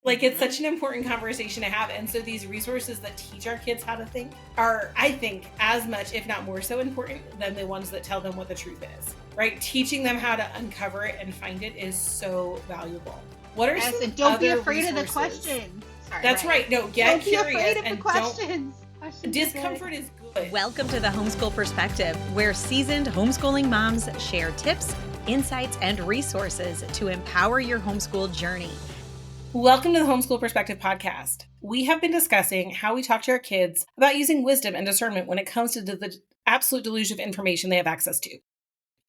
Like, it's such an important conversation to have. And so these resources that teach our kids how to think are, I think, as much, if not more so important than the ones that tell them what the truth is, right? Teaching them how to uncover it and find it is so valuable. What are some don't be other afraid resources? of the question. Sorry, That's right. No, get don't be curious afraid of and the questions. Discomfort is good. Welcome to the Homeschool Perspective, where seasoned homeschooling moms share tips, insights, and resources to empower your homeschool journey. Welcome to the Homeschool Perspective podcast. We have been discussing how we talk to our kids about using wisdom and discernment when it comes to the absolute deluge of information they have access to.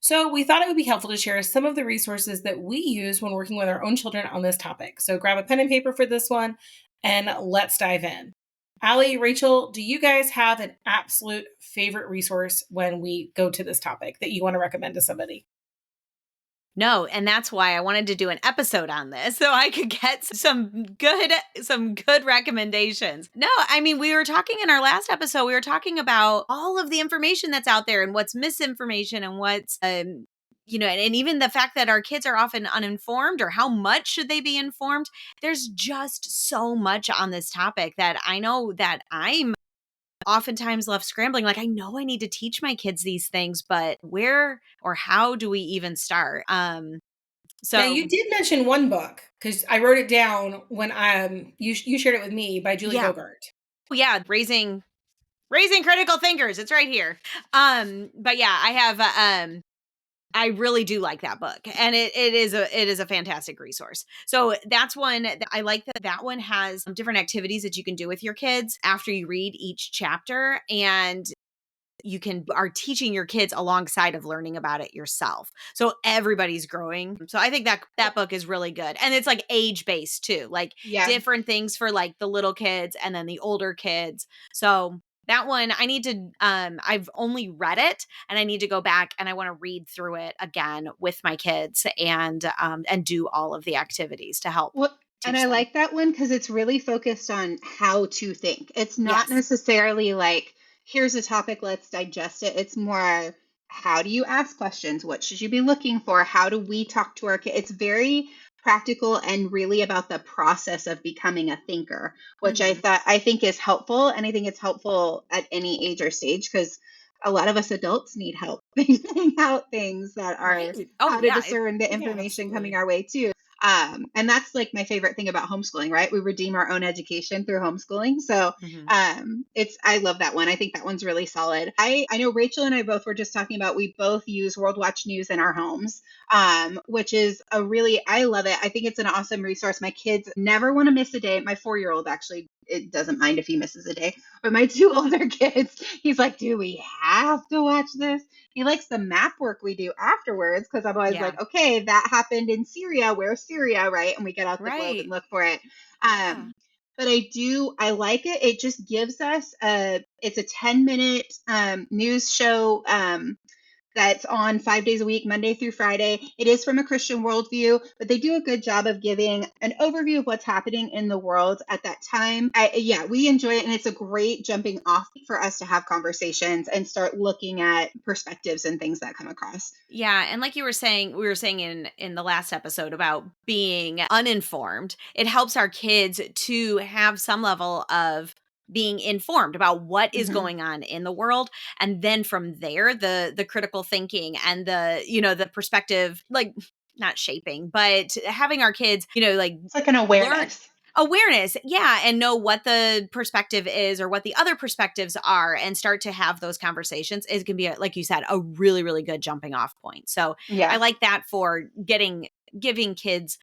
So we thought it would be helpful to share some of the resources that we use when working with our own children on this topic. So grab a pen and paper for this one, and let's dive in. Allie, Rachel, do you guys have an absolute favorite resource when we go to this topic that you want to recommend to somebody? No, and that's why I wanted to do an episode on this so I could get some good recommendations. No, I mean, we were talking in our last episode, we were talking about all of the information that's out there and what's misinformation and what's and even the fact that our kids are often uninformed, or how much should they be informed? There's just so much on this topic that I know that I'm oftentimes left scrambling. Like, I know I need to teach my kids these things, but where or how do we even start? So now, you did mention one book, because I wrote it down when you shared it with me, by Julie Bogart. Yeah, raising critical thinkers. It's right here. But yeah, I have I really do like that book, and it is a fantastic resource. So that's one that I like. That one has different activities that you can do with your kids after you read each chapter, and you are teaching your kids alongside of learning about it yourself. So everybody's growing. So I think that book is really good, and it's like age based too, like different things for like the little kids and then the older kids. So that one, I need to, I've only read it, and I need to go back and I want to read through it again with my kids and do all of the activities to help. And I like that one because it's really focused on how to think. It's not necessarily like, here's a topic, let's digest it. It's more, how do you ask questions? What should you be looking for? How do we talk to our kids? It's very practical and really about the process of becoming a thinker, which I think is helpful. And I think it's helpful at any age or stage, because a lot of us adults need help figuring out things that are how to discern the information coming our way too. And that's like my favorite thing about homeschooling, right? We redeem our own education through homeschooling. So I love that one. I think that one's really solid. I know Rachel and I both were just talking about, we both use World Watch News in our homes, which is I love it. I think it's an awesome resource. My kids never want to miss a day. My 4-year-old actually, it doesn't mind if he misses a day, but my 2 older kids, he's like, do we have to watch this? He likes the map work we do afterwards, because I'm always like, okay, that happened in Syria. Where's Syria, right? And we get out the globe and look for it. But I like it. It just gives us it's a 10-minute news show that's on 5 days a week, Monday through Friday. It is from a Christian worldview, but they do a good job of giving an overview of what's happening in the world at that time. We enjoy it, and it's a great jumping off for us to have conversations and start looking at perspectives and things that come across. Yeah, and like we were saying in the last episode about being uninformed, it helps our kids to have some level of being informed about what is going on in the world. And then from there, the critical thinking and the perspective, like not shaping, but having our kids, it's like an awareness. And know what the perspective is or what the other perspectives are, and start to have those conversations. It can be, like you said, a really, really good jumping off point. So I like that for giving kids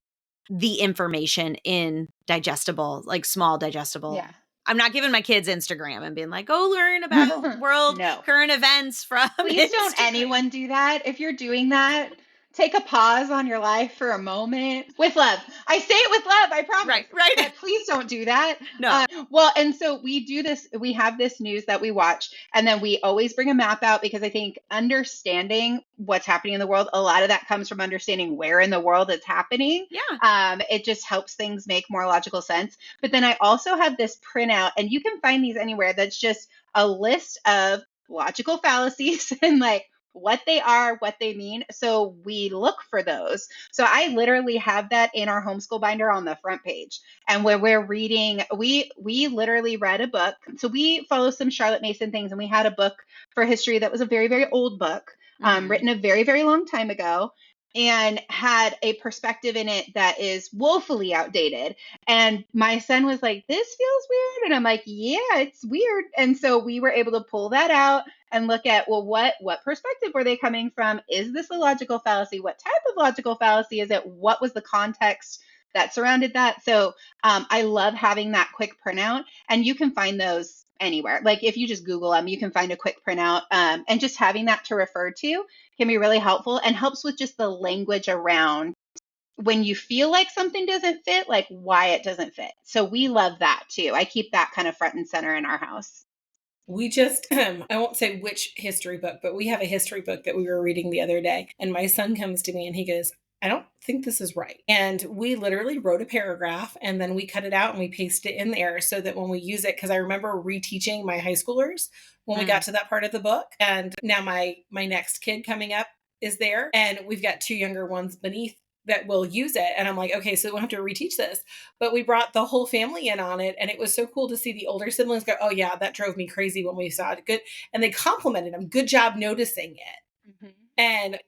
the information in digestible, like small digestible. Yeah. I'm not giving my kids Instagram and being like, go learn about world current events from Please don't anyone do that. If you're doing that, take a pause on your life for a moment, with love. I say it with love, I promise. Right. But please don't do that. No. And so we do this. We have this news that we watch, and then we always bring a map out, because I think understanding what's happening in the world, a lot of that comes from understanding where in the world it's happening. Yeah. It just helps things make more logical sense. But then I also have this printout, and you can find these anywhere, that's just a list of logical fallacies and like what they are, what they mean. So we look for those. So I literally have that in our homeschool binder on the front page. And where we're reading, we literally read a book. So we follow some Charlotte Mason things, and we had a book for history that was a very, very old book, written a very, very long time ago, and had a perspective in it that is woefully outdated. And my son was like, this feels weird. And I'm like, yeah, it's weird. And so we were able to pull that out and look at, well, what perspective were they coming from? Is this a logical fallacy? What type of logical fallacy is it? What was the context that surrounded that? So I love having that quick printout, and you can find those anywhere. Like if you just Google them, you can find a quick printout, and just having that to refer to can be really helpful, and helps with just the language around when you feel like something doesn't fit, like why it doesn't fit. So we love that too. I keep that kind of front and center in our house. We just, I won't say which history book, but we have a history book that we were reading the other day. And my son comes to me and he goes, I don't think this is right. And we literally wrote a paragraph and then we cut it out and we pasted it in there so that when we use it, because I remember reteaching my high schoolers when we got to that part of the book. And now my next kid coming up is there, and we've got two younger ones beneath that will use it. And I'm like, okay, so we don't have to reteach this. But we brought the whole family in on it. And it was so cool to see the older siblings go, oh yeah, that drove me crazy when we saw it. Good. And they complimented him. Good job noticing it. Mm-hmm. And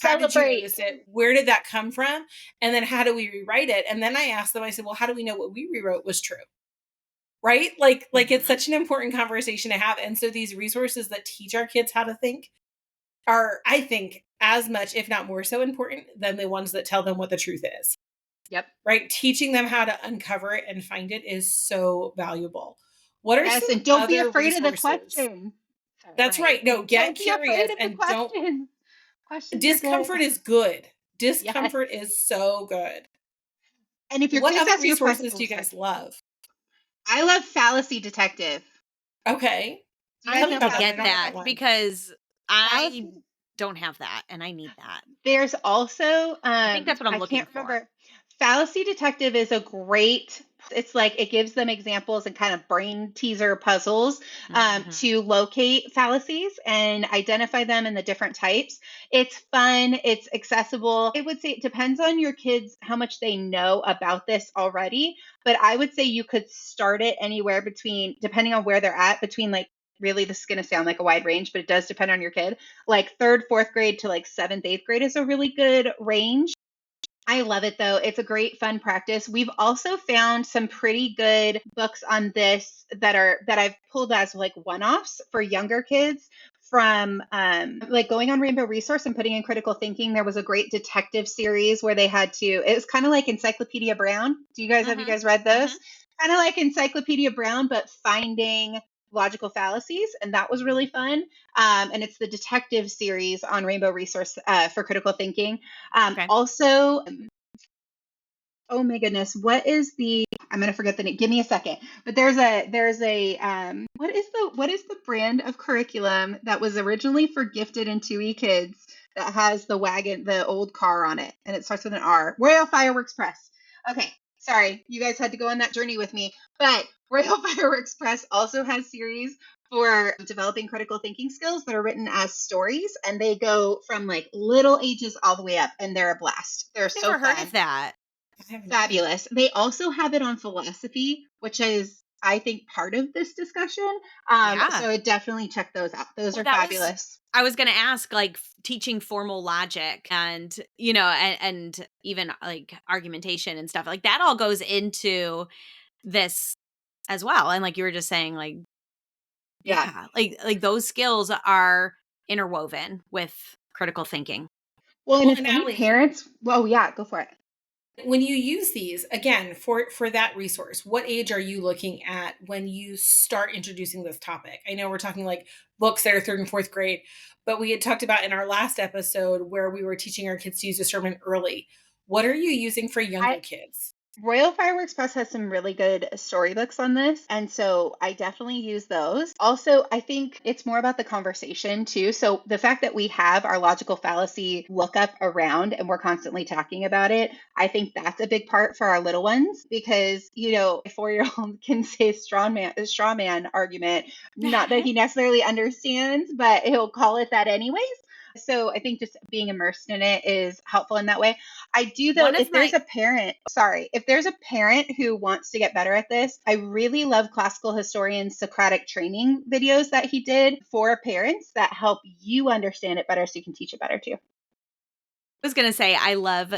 how did you notice it? Where did that come from? And then how do we rewrite it? And then I asked them, I said, well, how do we know what we rewrote was true? Right? Like it's such an important conversation to have. And so these resources that teach our kids how to think are, I think, as much, if not more so important than the ones that tell them what the truth is. Yep. Right? Teaching them how to uncover it and find it is so valuable. What are some and don't other be afraid resources? of the question. That's right. No, get curious and don't. Questions discomfort is good. Discomfort is so good. And if your what kids other ask you resources do you guys love? I love Fallacy Detective. Okay. I need to get that because I don't have that and I need that. There's also I think that's what I'm looking for. Fallacy Detective is a great, it's like it gives them examples and kind of brain teaser puzzles to locate fallacies and identify them in the different types. It's fun. It's accessible. I would say it depends on your kids, how much they know about this already. But I would say you could start it anywhere between, depending on where they're at, between like, really, this is going to sound like a wide range, but it does depend on your kid. Like 3rd, 4th grade to like 7th, 8th grade is a really good range. I love it though. It's a great fun practice. We've also found some pretty good books on this that I've pulled as like one-offs for younger kids from like going on Rainbow Resource and putting in critical thinking. There was a great detective series where they had to, it was kind of like Encyclopedia Brown. Have you guys read those? Kind of like Encyclopedia Brown, but finding logical fallacies, and that was really fun. And it's the detective series on Rainbow Resource for critical thinking. Also, oh my goodness, what is the? I'm gonna forget the name. Give me a second. But there's a what is the brand of curriculum that was originally for gifted and 2E kids that has the old car on it, and it starts with an R. Royal Fireworks Press. Okay. Sorry, you guys had to go on that journey with me. But Royal Fireworks Press also has series for developing critical thinking skills that are written as stories, and they go from like little ages all the way up, and they're a blast. They're so fun. Never heard of that. Fabulous. They also have it on philosophy, which is, I think, part of this discussion. So definitely check those out. Those are fabulous. I was going to ask, like, teaching formal logic and, and even like argumentation and stuff like that all goes into this as well. And like you were just saying, like, like those skills are interwoven with critical thinking. Well, and if any parents, go for it. When you use these, again, for that resource, what age are you looking at when you start introducing this topic? I know we're talking like books that are 3rd and 4th grade, but we had talked about in our last episode where we were teaching our kids to use discernment early. What are you using for younger kids? Royal Fireworks Press has some really good storybooks on this, and so I definitely use those. Also, I think it's more about the conversation too. So the fact that we have our logical fallacy lookup around and we're constantly talking about it, I think that's a big part for our little ones because, a 4-year-old can say straw man argument, not that he necessarily understands, but he'll call it that anyways. So I think just being immersed in it is helpful in that way. I do though, One of my if there's a parent who wants to get better at this, I really love classical historian Socratic training videos that he did for parents that help you understand it better so you can teach it better too. was gonna say I love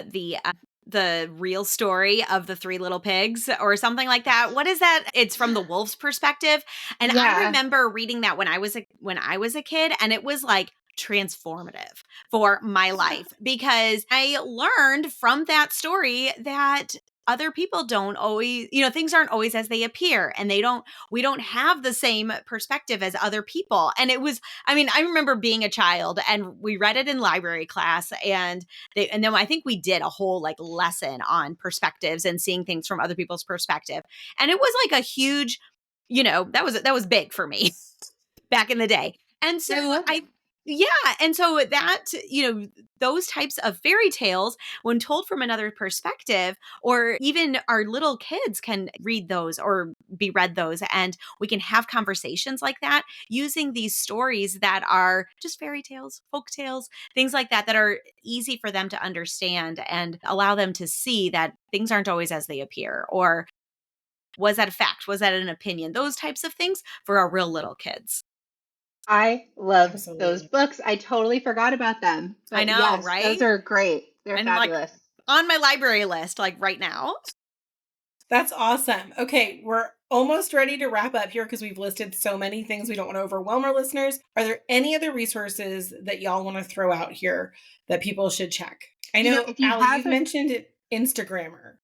the real story of the three little pigs or something like that. What is that? It's from the wolf's perspective. And I Yeah. remember reading that when I was a kid, and it was like transformative for my life because I learned from that story that other people don't always, things aren't always as they appear, and we don't have the same perspective as other people. And it was, I mean, I remember being a child and we read it in library class, and then I think we did a whole like lesson on perspectives and seeing things from other people's perspective. And it was like a huge, that was big for me back in the day. And so I love it. yeah. And so that, those types of fairy tales, when told from another perspective, or even our little kids can read those or be read those, and we can have conversations like that using these stories that are just fairy tales, folk tales, things like that, that are easy for them to understand and allow them to see that things aren't always as they appear. Or was that a fact? Was that an opinion? Those types of things for our real little kids. I love those Absolutely. books. I totally forgot about them. I But know, yes, those right? are great. They're And like fabulous. on my library list, like right now. That's awesome. Okay, we're almost ready to wrap up here because we've listed so many things. We don't want to overwhelm our listeners. Are there any other resources that y'all want to throw out here that people should check? I know, If you Allie, have you've mentioned it, Instagrammer.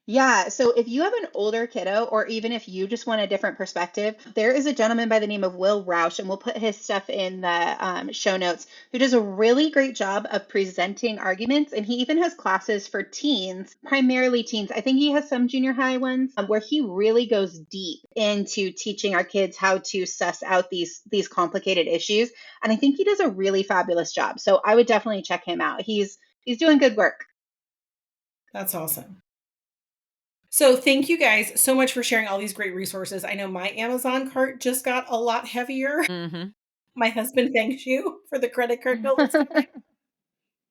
Yeah. So if you have an older kiddo, or even if you just want a different perspective, there is a gentleman by the name of Will Roush, and we'll put his stuff in the show notes, who does a really great job of presenting arguments. And he even has classes for teens, primarily teens. I think he has some junior high ones where he really goes deep into teaching our kids how to suss out these complicated issues. And I think he does a really fabulous job. So I would definitely check him out. He's doing good work. That's awesome. So thank you guys so much for sharing all these great resources. I know my Amazon cart just got a lot heavier. Mm-hmm. My husband thanks you for the credit card bill this time.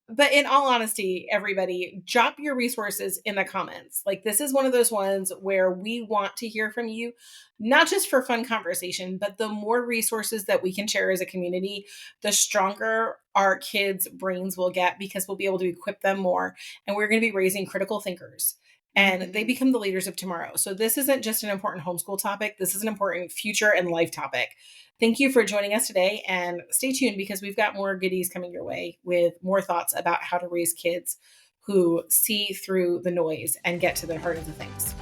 But in all honesty, everybody, drop your resources in the comments. Like, this is one of those ones where we want to hear from you, not just for fun conversation, but the more resources that we can share as a community, the stronger our kids' brains will get, because we'll be able to equip them more. And we're going to be raising critical thinkers. And they Mhm. become the leaders of tomorrow. So, this isn't just an important homeschool topic. This is an important future and life topic. Thank you for joining us today, and stay tuned because we've got more goodies coming your way with more thoughts about how to raise kids who see through the noise and get to the heart of the things.